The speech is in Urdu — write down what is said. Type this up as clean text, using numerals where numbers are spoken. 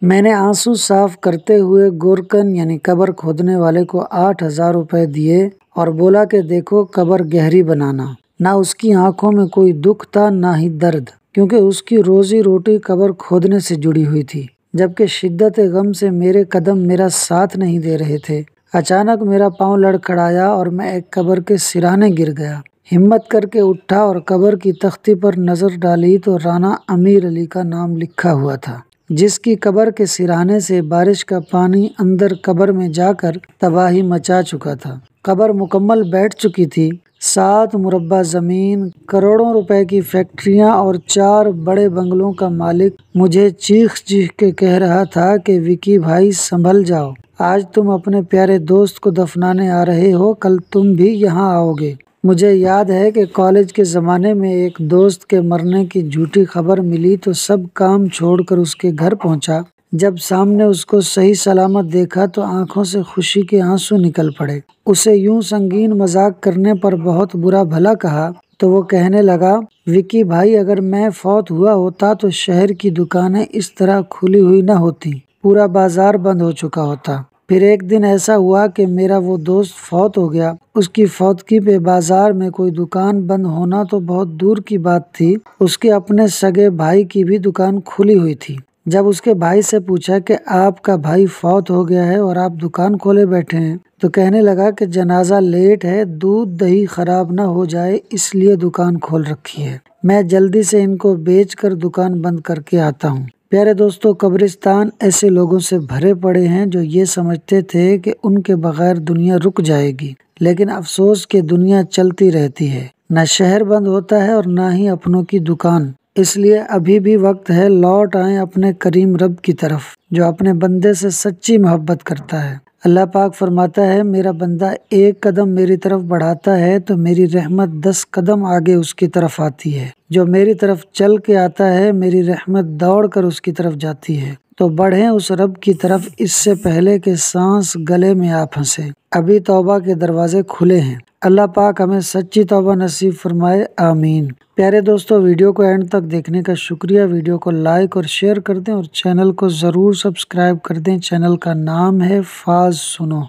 میں نے آنسو صاف کرتے ہوئے گورکن یعنی قبر کھودنے والے کو 8,000 روپے دیے اور بولا کہ دیکھو قبر گہری بنانا۔ نہ اس کی آنکھوں میں کوئی دکھ تھا نہ ہی درد، کیونکہ اس کی روزی روٹی قبر کھودنے سے جڑی ہوئی تھی، جبکہ شدت غم سے میرے قدم میرا ساتھ نہیں دے رہے تھے۔ اچانک میرا پاؤں لڑکھڑایا اور میں ایک قبر کے سرانے گر گیا۔ ہمت کر کے اٹھا اور قبر کی تختی پر نظر ڈالی تو رانا امیر علی کا نام لکھا ہوا تھا، جس کی قبر کے سرانے سے بارش کا پانی اندر قبر میں جا کر تباہی مچا چکا تھا۔ قبر مکمل بیٹھ چکی تھی۔ 7 مربع زمین، کروڑوں روپے کی فیکٹریاں اور 4 بڑے بنگلوں کا مالک مجھے چیخ چیخ کے کہہ رہا تھا کہ وکی بھائی سنبھل جاؤ، آج تم اپنے پیارے دوست کو دفنانے آ رہے ہو، کل تم بھی یہاں آؤ گے۔ مجھے یاد ہے کہ کالج کے زمانے میں ایک دوست کے مرنے کی جھوٹی خبر ملی تو سب کام چھوڑ کر اس کے گھر پہنچا۔ جب سامنے اس کو صحیح سلامت دیکھا تو آنکھوں سے خوشی کے آنسو نکل پڑے۔ اسے یوں سنگین مذاق کرنے پر بہت برا بھلا کہا تو وہ کہنے لگا، وکی بھائی اگر میں فوت ہوا ہوتا تو شہر کی دکانیں اس طرح کھلی ہوئی نہ ہوتی، پورا بازار بند ہو چکا ہوتا۔ پھر ایک دن ایسا ہوا کہ میرا وہ دوست فوت ہو گیا۔ اس کی فوتگی پہ بازار میں کوئی دکان بند ہونا تو بہت دور کی بات تھی، اس کے اپنے سگے بھائی کی بھی دکان کھلی ہوئی تھی۔ جب اس کے بھائی سے پوچھا کہ آپ کا بھائی فوت ہو گیا ہے اور آپ دکان کھولے بیٹھے ہیں، تو کہنے لگا کہ جنازہ لیٹ ہے، دودھ دہی خراب نہ ہو جائے اس لیے دکان کھول رکھی ہے، میں جلدی سے ان کو بیچ کر دکان بند کر کے آتا ہوں۔ پیارے دوستو، قبرستان ایسے لوگوں سے بھرے پڑے ہیں جو یہ سمجھتے تھے کہ ان کے بغیر دنیا رک جائے گی، لیکن افسوس کہ دنیا چلتی رہتی ہے، نہ شہر بند ہوتا ہے اور نہ ہی اپنوں کی دکان۔ اس لیے ابھی بھی وقت ہے، لوٹ آئیں اپنے کریم رب کی طرف جو اپنے بندے سے سچی محبت کرتا ہے۔ اللہ پاک فرماتا ہے، میرا بندہ ایک قدم میری طرف بڑھاتا ہے تو میری رحمت 10 قدم آگے اس کی طرف آتی ہے، جو میری طرف چل کے آتا ہے میری رحمت دوڑ کر اس کی طرف جاتی ہے۔ تو بڑھیں اس رب کی طرف اس سے پہلے کہ سانس گلے میں آ پھنسے، ابھی توبہ کے دروازے کھلے ہیں۔ اللہ پاک ہمیں سچی توبہ نصیب فرمائے، آمین۔ پیارے دوستو، ویڈیو کو اینڈ تک دیکھنے کا شکریہ۔ ویڈیو کو لائک اور شیئر کر دیں اور چینل کو ضرور سبسکرائب کر دیں۔ چینل کا نام ہے فاز سنو۔